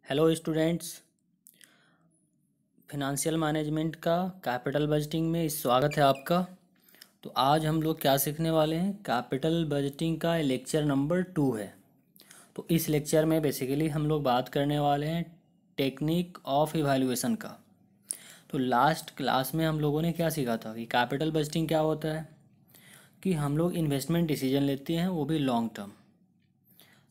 Hello students. Financial management का capital budgeting में स्वागत है आपका। तो आज हम लोग क्या सीखने वाले हैं, कैपिटल बजटिंग का लेक्चर नंबर 2 है। तो इस लेक्चर में बेसिकली हम लोग बात करने वाले हैं टेक्निक ऑफ इवैल्यूएशन का। तो लास्ट क्लास में हम लोगों ने क्या सीखा था कि कैपिटल बजटिंग क्या होता है, कि हम लोग इन्वेस्टमेंट डिसीजन लेते हैं, वो भी लॉन्ग टर्म।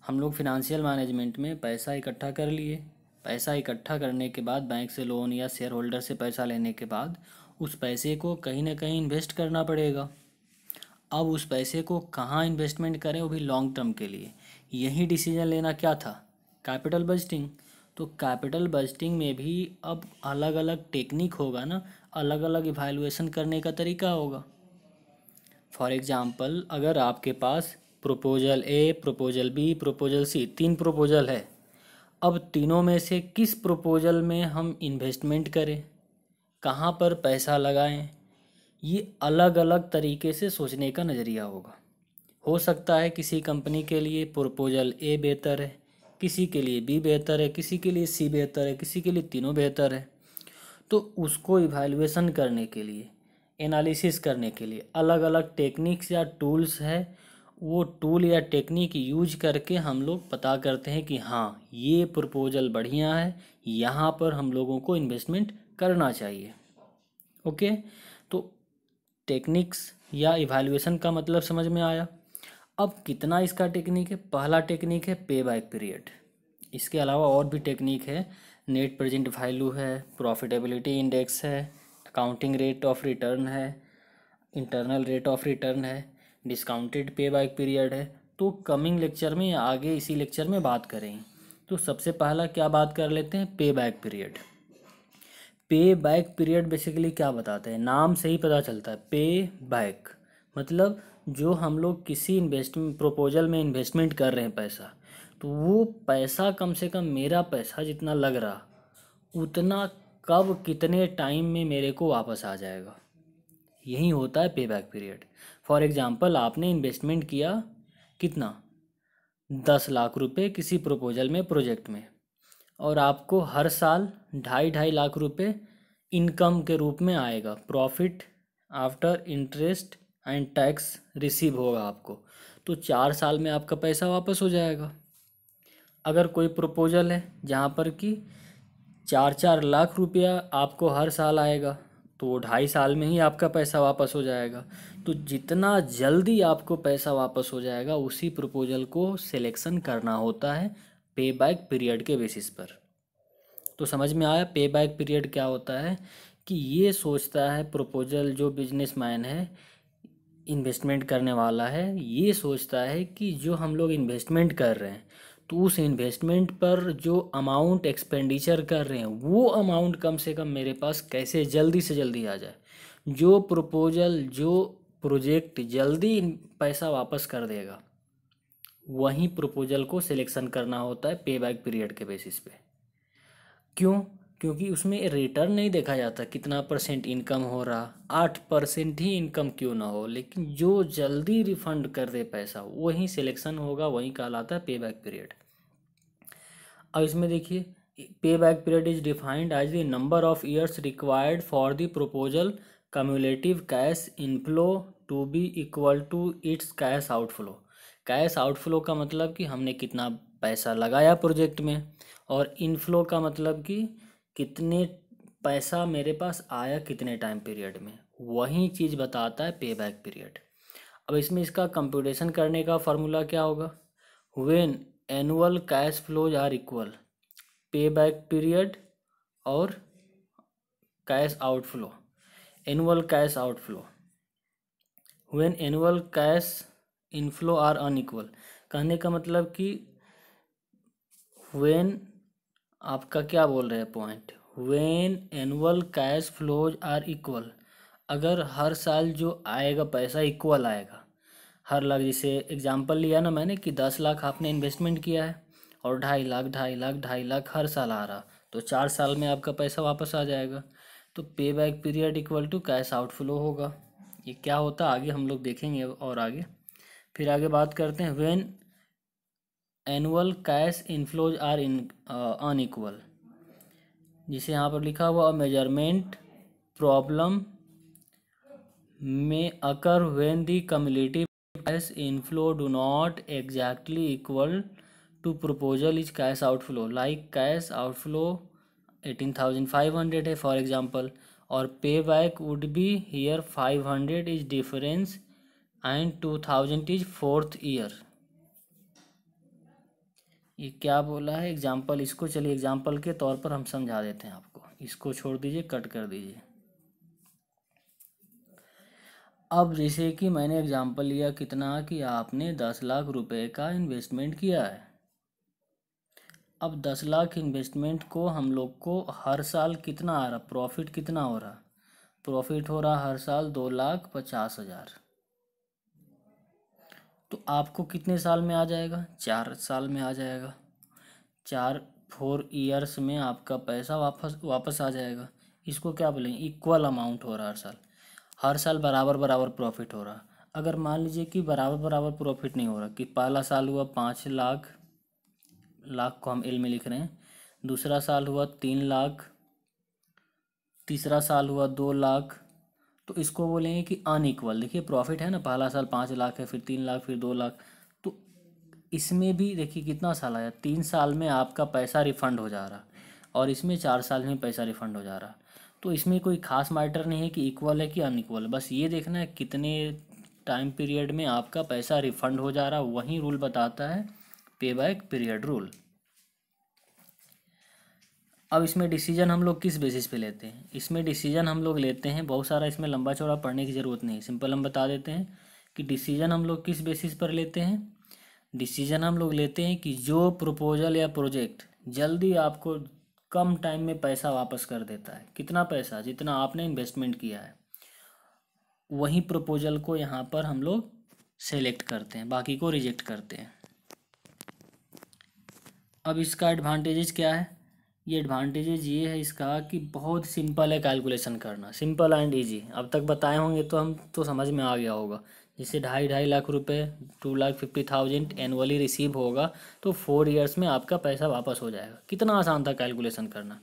हम लोग फिनंशियल मैनेजमेंट में पैसा इकट्ठा कर लिए। पैसा इकट्ठा करने के बाद बैंक से लोन या शेयर होल्डर से पैसा लेने के बाद उस पैसे को कहीं ना कहीं इन्वेस्ट करना पड़ेगा। अब उस पैसे को कहाँ इन्वेस्टमेंट करें, वो भी लॉन्ग टर्म के लिए। यही डिसीजन लेना क्या था, कैपिटल बजटिंग। तो कैपिटल बजटिंग में भी अब अलग अलग टेक्निक होगा ना, अलग अलग इवैल्यूएशन करने का तरीका होगा। फॉर एग्जाम्पल, अगर आपके पास प्रपोजल ए, प्रपोजल बी, प्रपोजल सी, 3 प्रपोजल है। अब तीनों में से किस प्रपोजल में हम इन्वेस्टमेंट करें, कहाँ पर पैसा लगाएं, ये अलग अलग तरीके से सोचने का नज़रिया होगा। हो सकता है किसी कंपनी के लिए प्रपोजल ए बेहतर है, किसी के लिए बी बेहतर है, किसी के लिए सी बेहतर है, किसी के लिए तीनों बेहतर है। तो उसको इवैल्यूएशन करने के लिए, एनालिसिस करने के लिए अलग अलग टेक्निक्स या टूल्स है। वो टूल या टेक्निक यूज करके हम लोग पता करते हैं कि हाँ, ये प्रपोजल बढ़िया है, यहाँ पर हम लोगों को इन्वेस्टमेंट करना चाहिए। ओके। तो टेक्निक्स या इवैल्यूएशन का मतलब समझ में आया। अब कितना इसका टेक्निक है, पहला टेक्निक है पे बैक पीरियड। इसके अलावा और भी टेक्निक है, नेट प्रेजेंट वैल्यू है, प्रॉफिटेबिलिटी इंडेक्स है, अकाउंटिंग रेट ऑफ रिटर्न है, इंटरनल रेट ऑफ रिटर्न है, डिस्काउंटेड पे बैक पीरियड है। तो कमिंग लेक्चर में आगे इसी लेक्चर में बात करेंगे। तो सबसे पहला क्या बात कर लेते हैं, पे बैक पीरियड। पे बैक पीरियड बेसिकली क्या बताते हैं, नाम से ही पता चलता है। पे बैक मतलब जो हम लोग किसी इन्वेस्टमेंट प्रपोजल में इन्वेस्टमेंट कर रहे हैं पैसा, तो वो पैसा कम से कम मेरा पैसा जितना लग रहा उतना कब कितने टाइम में मेरे को वापस आ जाएगा, यही होता है पे बैक पीरियड। फॉर एग्जांपल, आपने इन्वेस्टमेंट किया कितना, 10 लाख रुपए किसी प्रपोजल में, प्रोजेक्ट में, और आपको हर साल 2.5 लाख रुपए इनकम के रूप में आएगा, profit after interest and tax receive होगा आपको। तो 4 साल में आपका पैसा वापस हो जाएगा। अगर कोई प्रपोजल है जहाँ पर कि 4-4 लाख रुपया आपको हर साल आएगा, तो 2.5 साल में ही आपका पैसा वापस हो जाएगा। तो जितना जल्दी आपको पैसा वापस हो जाएगा उसी प्रपोजल को सिलेक्शन करना होता है पे बैक पीरियड के बेसिस पर। तो समझ में आया पे बैक पीरियड क्या होता है, कि ये सोचता है प्रपोजल, जो बिजनेसमैन है, इन्वेस्टमेंट करने वाला है, ये सोचता है कि जो हम लोग इन्वेस्टमेंट कर रहे हैं, तो उस इन्वेस्टमेंट पर जो अमाउंट एक्सपेंडिचर कर रहे हैं वो अमाउंट कम से कम मेरे पास कैसे जल्दी से जल्दी आ जाए। जो प्रपोजल, जो प्रोजेक्ट जल्दी पैसा वापस कर देगा, वहीं प्रपोजल को सिलेक्शन करना होता है पे बैक पीरियड के बेसिस पे। क्यों? क्योंकि उसमें रिटर्न नहीं देखा जाता कितना परसेंट इनकम हो रहा, 8% ही इनकम क्यों ना हो, लेकिन जो जल्दी रिफंड कर दे पैसा वही सिलेक्शन होगा, वही कहलाता है पे बैक पीरियड। अब इसमें देखिए, payback period is defined as the number of years required for the proposal cumulative cash inflow to be equal to its cash outflow. Cash outflow का मतलब कि हमने कितना पैसा लगाया प्रोजेक्ट में, और इनफ्लो का मतलब कि कितने पैसा मेरे पास आया कितने टाइम पीरियड में, वही चीज़ बताता है पे बैक पीरियड। अब इसमें इसका कंप्यूटेशन करने का फार्मूला क्या होगा, when annual cash flows are equal, payback period और cash outflow, annual cash outflow, when annual cash inflow are unequal. कहने का मतलब कि व्हेन, आपका क्या बोल रहे हैं point, when annual cash flows are equal, अगर हर साल जो आएगा पैसा इक्वल आएगा, हर लाख, जैसे एग्जांपल लिया ना मैंने कि 10 लाख आपने इन्वेस्टमेंट किया है और 2.5 लाख 2.5 लाख 2.5 लाख हर साल आ रहा, तो 4 साल में आपका पैसा वापस आ जाएगा। तो payback period equal to cash outflow होगा। ये क्या होता है आगे हम लोग देखेंगे और आगे। फिर आगे बात करते हैं, when annual cash inflows are unequal, जिसे यहाँ पर लिखा हुआ मेजरमेंट प्रॉब्लम में occur when the cumulative cash inflow do not exactly equal to proposal is cash outflow, like cash outflow 18,500 है फॉर एग्जांपल, और payback would be here 500 is difference and 2,000 is fourth year. ये क्या बोला है example, इसको चलिए example के तौर पर हम समझा देते हैं आपको, इसको छोड़ दीजिए, कट कर दीजिए। अब जैसे कि मैंने एग्जाम्पल लिया कितना, कि आपने 10 लाख रुपए का इन्वेस्टमेंट किया है। अब 10 लाख इन्वेस्टमेंट को हम लोग को हर साल कितना आ रहा, प्रॉफिट कितना हो रहा, प्रॉफिट हो रहा हर साल 2,50,000। तो आपको कितने साल में आ जाएगा, 4 साल में आ जाएगा, 4 ईयर्स में आपका पैसा वापस आ जाएगा। इसको क्या बोलेंगे, इक्वल अमाउंट हो रहा हर साल बराबर बराबर प्रॉफिट हो रहा। अगर मान लीजिए कि बराबर बराबर प्रॉफिट नहीं हो रहा, कि पहला साल हुआ 5 लाख, लाख को हम एल में लिख रहे हैं, दूसरा साल हुआ 3 लाख, तीसरा साल हुआ 2 लाख, तो इसको बोलेंगे कि अनइक्वल। देखिए प्रॉफिट है ना, पहला साल 5 लाख है, फिर 3 लाख, फिर 2 लाख, तो इसमें भी देखिए कितना साल आया, 3 साल में आपका पैसा रिफंड हो जा रहा, और इसमें 4 साल में पैसा रिफंड हो जा रहा। तो इसमें कोई खास मैटर नहीं है कि इक्वल है कि अनइक्वल, बस ये देखना है कितने टाइम पीरियड में आपका पैसा रिफंड हो जा रहा, वही रूल बताता है पे बैक पीरियड रूल। अब इसमें डिसीजन हम लोग किस बेसिस पे लेते हैं, इसमें डिसीजन हम लोग लेते हैं, बहुत सारा इसमें लंबा चौड़ा पढ़ने की ज़रूरत नहीं है, सिंपल हम बता देते हैं कि डिसीजन हम लोग किस बेसिस पर लेते हैं। डिसीजन हम लोग लेते हैं कि जो प्रपोजल या प्रोजेक्ट जल्दी आपको कम टाइम में पैसा वापस कर देता है, कितना पैसा, जितना आपने इन्वेस्टमेंट किया है, वही प्रपोजल को यहाँ पर हम लोग सेलेक्ट करते हैं, बाकी को रिजेक्ट करते हैं। अब इसका एडवांटेजेस क्या है, ये एडवांटेजेस ये है इसका कि बहुत सिंपल है कैलकुलेशन करना, सिंपल एंड इजी। अब तक बताए होंगे तो हम तो समझ में आ गया होगा। जैसे 2.5 लाख रुपए 2,50,000 एनुअली रिसीव होगा, तो 4 ईयर्स में आपका पैसा वापस हो जाएगा। कितना आसान था कैलकुलेशन करना।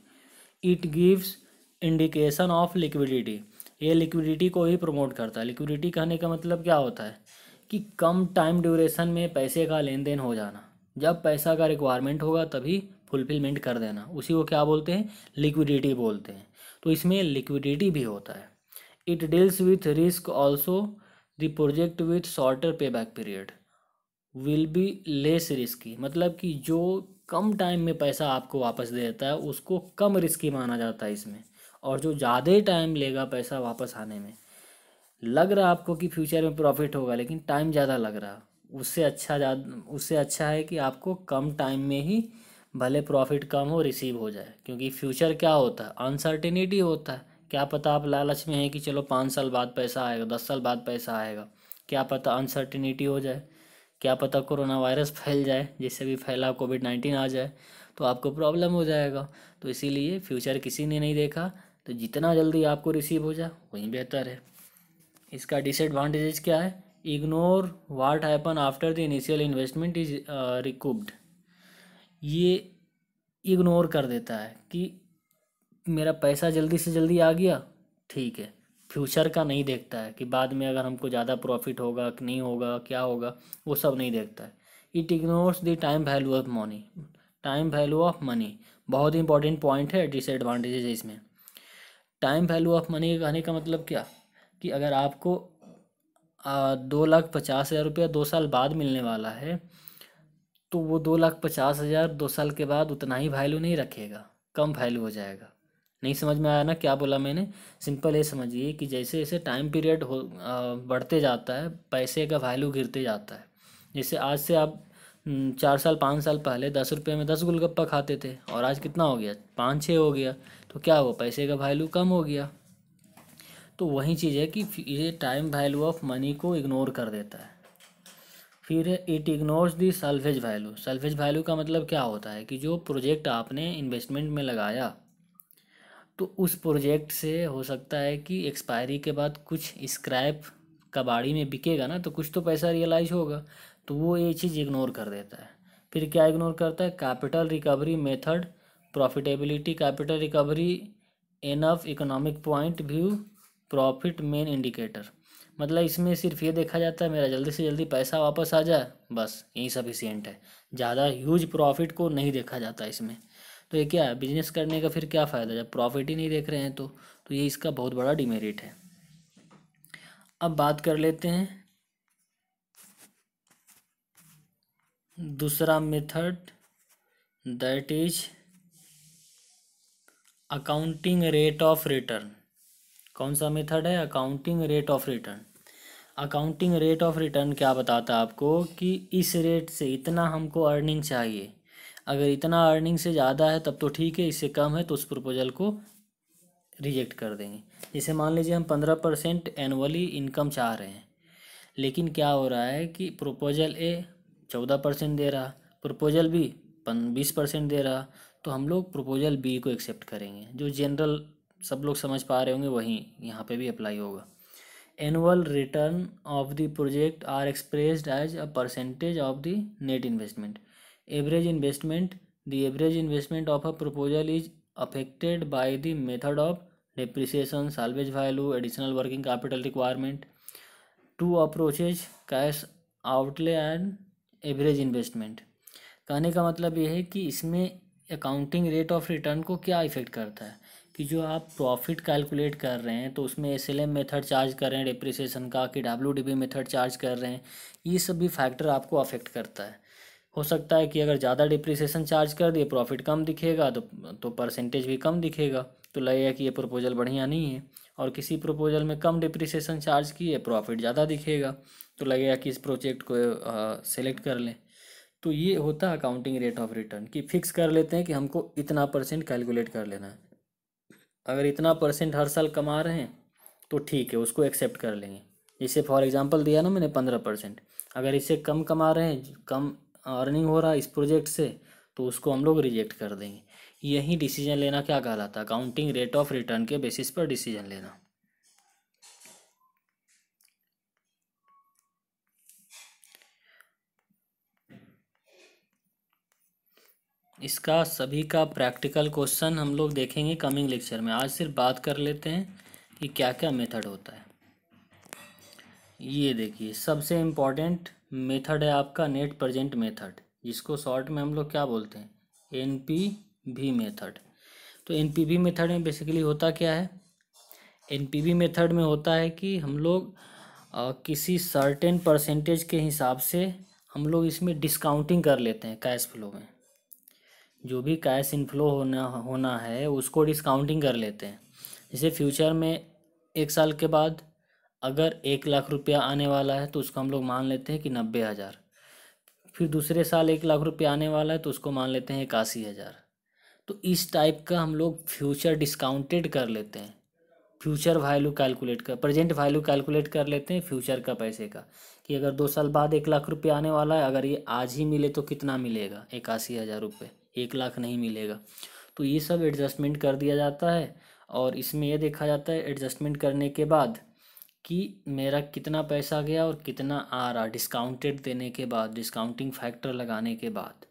It gives indication of liquidity, ये लिक्विडिटी को ही प्रमोट करता है। लिक्विडिटी कहने का मतलब क्या होता है कि कम टाइम ड्यूरेशन में पैसे का लेन देन हो जाना, जब पैसा का रिक्वायरमेंट होगा तभी फुलफिलमेंट कर देना, उसी को क्या बोलते हैं, लिक्विडिटी बोलते हैं। तो इसमें लिक्विडिटी भी होता है। It deals with risk also, the project with shorter payback period will be less risky, मतलब कि जो कम टाइम में पैसा आपको वापस दे देता है उसको कम रिस्की माना जाता है इसमें, और जो ज़्यादा टाइम लेगा पैसा वापस आने में, लग रहा आपको कि फ्यूचर में प्रॉफिट होगा लेकिन टाइम ज़्यादा लग रहा, उससे अच्छा है कि आपको कम टाइम में ही भले प्रॉफिट कम हो रिसीव हो जाए। क्योंकि फ्यूचर क्या होता है, अनसर्टेनिटी होता है। क्या पता आप लालच में है कि चलो 5 साल बाद पैसा आएगा, 10 साल बाद पैसा आएगा, क्या पता अनसर्टेनिटी हो जाए, क्या पता कोरोना वायरस फैल जाए, जिससे भी फैला कोविड-19 आ जाए, तो आपको प्रॉब्लम हो जाएगा। तो इसीलिए फ्यूचर किसी ने नहीं देखा, तो जितना जल्दी आपको रिसीव हो जाए वही बेहतर है। इसका डिसएडवांटेजेस क्या है, ignore what happen after the initial investment is recouped, ये इग्नोर कर देता है कि मेरा पैसा जल्दी से जल्दी आ गया, ठीक है, फ्यूचर का नहीं देखता है कि बाद में अगर हमको ज़्यादा प्रॉफिट होगा कि नहीं होगा, क्या होगा, वो सब नहीं देखता है। It ignores the time value of money, time value of money बहुत इंपॉर्टेंट पॉइंट है, डिसएडवांटेजेस है इसमें। टाइम वैल्यू ऑफ मनी कहने का मतलब क्या, कि अगर आपको 2,50,000 रुपया 2 साल बाद मिलने वाला है, तो वो 2,50,000 2 साल के बाद उतना ही वैल्यू नहीं रखेगा, कम वैल्यू हो जाएगा। नहीं समझ में आया ना क्या बोला मैंने, सिंपल ये समझिए कि जैसे जैसे टाइम पीरियड बढ़ते जाता है पैसे का वैल्यू गिरते जाता है। जैसे आज से आप 4 साल 5 साल पहले 10 रुपये में 10 गोलगप्पा खाते थे, और आज कितना हो गया, 5-6 हो गया, तो क्या हुआ, पैसे का वैल्यू कम हो गया। तो वही चीज़ है कि ये टाइम वैल्यू ऑफ मनी को इग्नोर कर देता है। फिर है it ignores the salvage value, salvage value का मतलब क्या होता है कि जो प्रोजेक्ट आपने इन्वेस्टमेंट में लगाया, तो उस प्रोजेक्ट से हो सकता है कि एक्सपायरी के बाद कुछ स्क्रैप कबाड़ी में बिकेगा ना, तो कुछ तो पैसा रियलाइज होगा, तो वो ये चीज़ इग्नोर कर देता है फिर क्या इग्नोर करता है, capital recovery method, profitability, capital recovery, enough, economic point view, profit main indicator. मतलब इसमें सिर्फ ये देखा जाता है मेरा जल्दी से जल्दी पैसा वापस आ जाए, बस यही सफिशियंट है। ज़्यादा ह्यूज प्रॉफिट को नहीं देखा जाता इसमें। तो ये क्या है, बिजनेस करने का फिर क्या फ़ायदा जब प्रॉफिट ही नहीं देख रहे हैं तो ये इसका बहुत बड़ा डिमेरिट है। अब बात कर लेते हैं दूसरा method, that is accounting rate of return. कौन सा मेथड है, accounting rate of return. Accounting rate of return क्या बताता है आपको कि इस रेट से इतना हमको अर्निंग चाहिए, अगर इतना अर्निंग से ज़्यादा है तब तो ठीक है, इससे कम है तो उस प्रपोजल को रिजेक्ट कर देंगे। जैसे मान लीजिए हम 15% एनुअली इनकम चाह रहे हैं, लेकिन क्या हो रहा है कि प्रपोजल ए 14% दे रहा, प्रपोजल बी 20% दे रहा, तो हम लोग प्रपोजल बी को एक्सेप्ट करेंगे। जो जनरल सब लोग समझ पा रहे होंगे वही यहाँ पे भी अप्लाई होगा। Annual return of the project are expressed as a percentage of the net investment. Average investment, the average investment of a proposal is affected by the method of depreciation, salvage value, additional working capital requirement. Two approaches, cash outlay and average investment. कहने का मतलब ये है कि इसमें accounting rate of return को क्या effect करता है कि जो आप प्रॉफिट कैलकुलेट कर रहे हैं तो उसमें एसएलएम मेथड चार्ज कर रहे हैं डिप्रिसिएशन का, कि डब्ल्यूडीबी मेथड चार्ज कर रहे हैं, ये सब भी फैक्टर आपको अफेक्ट करता है। हो सकता है कि अगर ज़्यादा डिप्रिसिएशन चार्ज कर दिए प्रॉफिट कम दिखेगा तो परसेंटेज भी कम दिखेगा, तो लगेगा कि ये प्रपोजल बढ़िया नहीं है। और किसी प्रपोजल में कम डिप्रिसिएशन चार्ज किए प्रॉफिट ज़्यादा दिखेगा, तो लगेगा कि इस प्रोजेक्ट को सेलेक्ट कर लें। तो ये होता है अकाउंटिंग रेट ऑफ रिटर्न कि फिक्स कर लेते हैं कि हमको इतना परसेंट कैलकुलेट कर लेना है। अगर इतना परसेंट हर साल कमा रहे हैं तो ठीक है, उसको एक्सेप्ट कर लेंगे। जैसे फॉर एग्जांपल दिया ना मैंने 15%, अगर इससे कम कमा रहे हैं, कम अर्निंग हो रहा है इस प्रोजेक्ट से, तो उसको हम लोग रिजेक्ट कर देंगे। यही डिसीजन लेना क्या कहलाता है, अकाउंटिंग रेट ऑफ रिटर्न के बेसिस पर डिसीजन लेना। इसका सभी का प्रैक्टिकल क्वेश्चन हम लोग देखेंगे कमिंग लेक्चर में। आज सिर्फ बात कर लेते हैं कि क्या क्या मेथड होता है। ये देखिए सबसे इम्पोर्टेंट मेथड है आपका नेट प्रेजेंट मेथड, जिसको शॉर्ट में हम लोग क्या बोलते हैं, एनपीवी मेथड। तो एनपीवी मेथड में बेसिकली होता क्या है, एनपीवी मेथड में होता है कि हम लोग किसी सर्टेन परसेंटेज के हिसाब से हम लोग इसमें डिस्काउंटिंग कर लेते हैं कैश फ्लो में। जो भी कैश इनफ्लो होना होना है उसको डिस्काउंटिंग कर लेते हैं। जैसे फ्यूचर में 1 साल के बाद अगर 1 लाख रुपया आने वाला है तो उसको हम लोग मान लेते हैं कि 90,000। फिर दूसरे साल 1 लाख रुपया आने वाला है तो उसको मान लेते हैं 81,000। तो इस टाइप का हम लोग फ्यूचर डिस्काउंटेड कर लेते हैं। फ्यूचर वैल्यू कैलकुलेट कर, प्रेजेंट वैल्यू कैलकुलेट कर लेते हैं फ्यूचर का पैसे का, कि अगर 2 साल बाद 1 लाख रुपया आने वाला है, अगर ये आज ही मिले तो कितना मिलेगा, 81,000 रुपये, 1 लाख नहीं मिलेगा। तो ये सब एडजस्टमेंट कर दिया जाता है। और इसमें यह देखा जाता है एडजस्टमेंट करने के बाद कि मेरा कितना पैसा गया और कितना आ रहा, डिस्काउंटेड देने के बाद, डिस्काउंटिंग फैक्टर लगाने के बाद।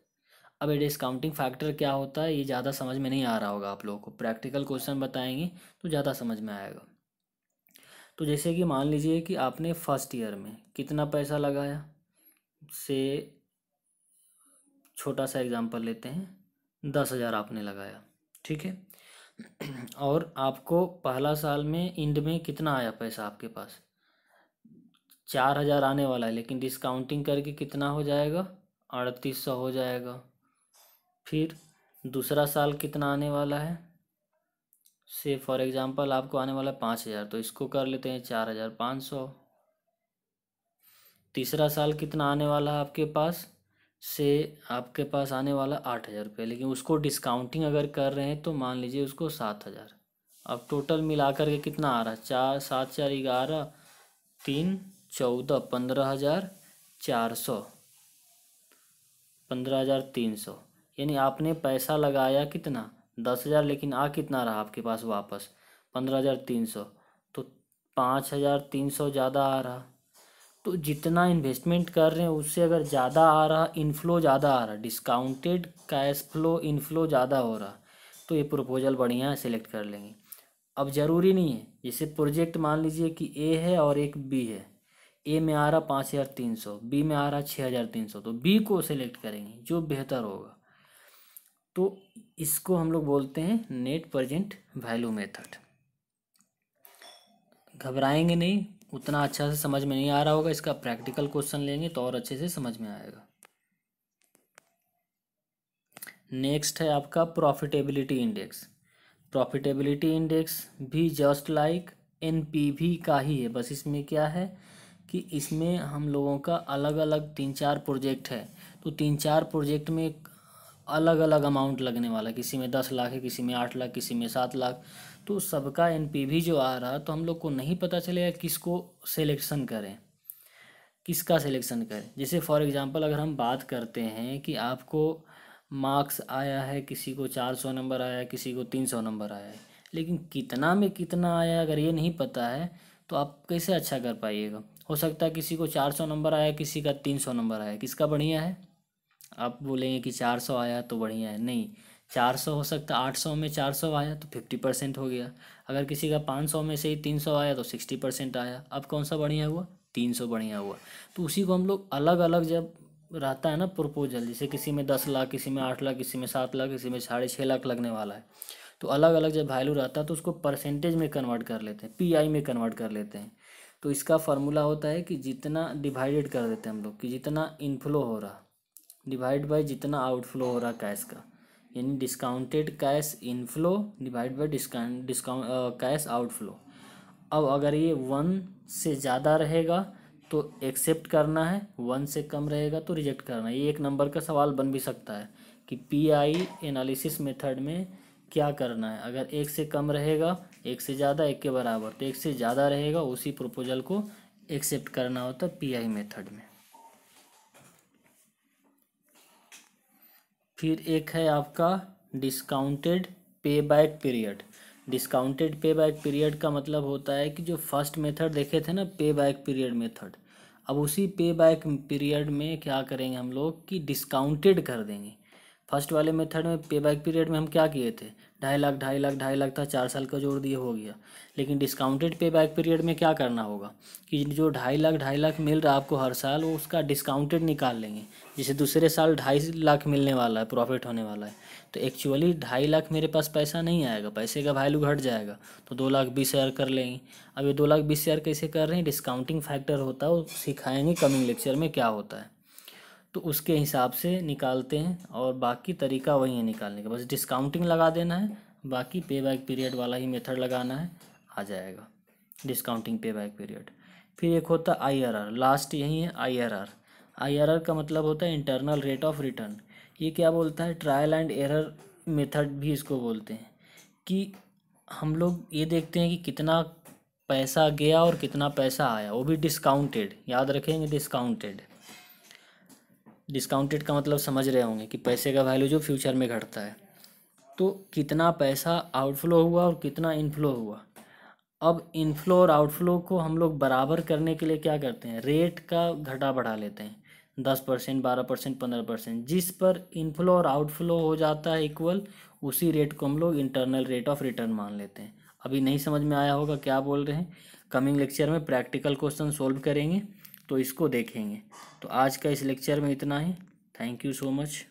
अब ये डिस्काउंटिंग फैक्टर क्या होता है ये ज़्यादा समझ में नहीं आ रहा होगा आप लोगों को, प्रैक्टिकल क्वेश्चन बताएंगे तो ज़्यादा समझ में आएगा। तो जैसे कि मान लीजिए कि आपने फर्स्ट ईयर में कितना पैसा लगाया, से छोटा सा एग्जांपल लेते हैं, 10,000 आपने लगाया, ठीक है। और आपको पहला साल में इंड में कितना आया पैसा आपके पास, 4,000 आने वाला है, लेकिन डिस्काउंटिंग करके कितना हो जाएगा, 3,800 हो जाएगा। फिर दूसरा साल कितना आने वाला है, से फॉर एग्जांपल आपको आने वाला है 5,000, तो इसको कर लेते हैं 4,500। तीसरा साल कितना आने वाला है आपके पास, से आपके पास आने वाला 8,000 रुपये, लेकिन उसको डिस्काउंटिंग अगर कर रहे हैं तो मान लीजिए उसको 7,000। अब टोटल मिलाकर के कितना आ रहा है, 4 7 4 11 3 14 15,400, 15,300। यानी आपने पैसा लगाया कितना, 10,000, लेकिन आ कितना रहा आपके पास वापस, 15,300। तो 5,300 ज़्यादा आ रहा। तो जितना इन्वेस्टमेंट कर रहे हैं उससे अगर ज़्यादा आ रहा, इनफ्लो ज़्यादा आ रहा, डिस्काउंटेड कैश फ्लो इनफ्लो ज़्यादा हो रहा, तो ये प्रपोजल बढ़िया है, सिलेक्ट कर लेंगे। अब ज़रूरी नहीं है, जैसे प्रोजेक्ट मान लीजिए कि ए है और एक बी है, ए में आ रहा 5,300, बी में आ रहा 6,300, तो बी को सिलेक्ट करेंगे जो बेहतर होगा। तो इसको हम लोग बोलते हैं नेट प्रेजेंट वैल्यू मेथड। घबराएंगे नहीं, उतना अच्छा से समझ में नहीं आ रहा होगा, इसका प्रैक्टिकल क्वेश्चन लेंगे तो और अच्छे से समझ में आएगा। नेक्स्ट है आपका प्रॉफिटेबिलिटी इंडेक्स। प्रॉफिटेबिलिटी इंडेक्स भी जस्ट लाइक एनपीवी का ही है, बस इसमें क्या है कि इसमें हम लोगों का अलग अलग 3-4 प्रोजेक्ट है, तो 3-4 प्रोजेक्ट में अलग अलग अमाउंट लगने वाला है, किसी में 10 लाख है, किसी में 8 लाख, किसी में 7 लाख, तो सबका एनपीवी जो आ रहा, तो हम लोग को नहीं पता चलेगा किसको सिलेक्शन करें, किसका सिलेक्शन करें। जैसे फॉर एग्जांपल अगर हम बात करते हैं कि आपको मार्क्स आया है, किसी को 400 नंबर आया है, किसी को 300 नंबर आया है, लेकिन कितना में कितना आया है अगर ये नहीं पता है तो आप कैसे अच्छा कर पाइएगा। हो सकता है किसी को 400 नंबर आया, किसी का 300 नंबर आया, किसका बढ़िया है। आप बोलेंगे कि 400 आया तो बढ़िया है, नहीं, 400 हो सकता है 800 में 400 आया तो 50% हो गया। अगर किसी का 500 में से ही 300 आया तो 60% आया। अब कौन सा बढ़िया हुआ, 300 बढ़िया हुआ। तो उसी को हम लोग अलग अलग जब रहता है ना प्रपोजल, जैसे किसी में 10 लाख, किसी में 8 लाख, किसी में 7 लाख, किसी में 6.5 लाख लगने वाला है, तो अलग अलग जब वैल्यू रहता है तो उसको परसेंटेज में कन्वर्ट कर लेते हैं, पीआई में कन्वर्ट कर लेते हैं। तो इसका फार्मूला होता है कि जितना डिवाइडेड कर देते हैं हम लोग कि जितना इनफ्लो हो रहा डिवाइड बाय जितना आउटफ्लो हो रहा कैश का, यानी discounted cash inflow divide by discount cash outflow. अब अगर ये 1 से ज़्यादा रहेगा तो एक्सेप्ट करना है, 1 से कम रहेगा तो रिजेक्ट करना है। ये एक नंबर का सवाल बन भी सकता है कि पीआई एनालिसिस मेथड में क्या करना है। अगर 1 से कम रहेगा, 1 से ज़्यादा, 1 के बराबर, तो 1 से ज़्यादा रहेगा उसी प्रपोजल को एक्सेप्ट करना होता है पीआई मेथड में। फिर एक है आपका discounted pay back period. Discounted pay back period का मतलब होता है कि जो फर्स्ट मेथड देखे थे ना, पे बैक पीरियड मेथड, अब उसी पे बैक पीरियड में क्या करेंगे हम लोग कि डिस्काउंटेड कर देंगे। फर्स्ट वाले मेथड में पे बैक पीरियड में हम क्या किए थे, 2.5 लाख 2.5 लाख 2.5 लाख था, 4 साल का जोड़ दिए हो गया। लेकिन डिस्काउंटेड पे बैक पीरियड में क्या करना होगा कि जो 2.5 लाख मिल रहा है आपको हर साल, वो उसका डिस्काउंटेड निकाल लेंगे। जैसे दूसरे साल 2.5 लाख मिलने वाला है, प्रॉफिट होने वाला है, तो एक्चुअली 2.5 लाख मेरे पास पैसा नहीं आएगा, पैसे का वैल्यू घट जाएगा, तो 2,20,000 कर लेंगे। अब ये 2,20,000 कैसे कर रहे हैं, डिस्काउंटिंग फैक्टर होता है, वो सिखाएंगे कमिंग लेक्चर में क्या होता है, तो उसके हिसाब से निकालते हैं। और बाकी तरीका वही है निकालने का, बस डिस्काउंटिंग लगा देना है, बाकी पे बैक पीरियड वाला ही मेथड लगाना है, आ जाएगा डिस्काउंटिंग पे बैक पीरियड। फिर एक होता है आईआरआर, लास्ट यही है आईआरआर। आईआरआर का मतलब होता है इंटरनल रेट ऑफ रिटर्न। ये क्या बोलता है, ट्रायल एंड एरर मेथड भी इसको बोलते हैं, कि हम लोग ये देखते हैं कि कितना पैसा गया और कितना पैसा आया, वो भी डिस्काउंटेड, याद रखेंगे डिस्काउंटेड। डिस्काउंटेड का मतलब समझ रहे होंगे कि पैसे का वैल्यू जो फ्यूचर में घटता है, तो कितना पैसा आउटफ्लो हुआ और कितना इनफ्लो हुआ। अब इनफ्लो और आउटफ्लो को हम लोग बराबर करने के लिए क्या करते हैं, रेट का घटा बढ़ा लेते हैं, 10%, 12%, 15%, जिस पर इनफ्लो और आउटफ्लो हो जाता है इक्वल, उसी रेट को हम लोग इंटरनल रेट ऑफ रिटर्न मान लेते हैं। अभी नहीं समझ में आया होगा क्या बोल रहे हैं, कमिंग लेक्चर में प्रैक्टिकल क्वेश्चन सोल्व करेंगे तो इसको देखेंगे। तो आज का इस लेक्चर में इतना ही। Thank you so much.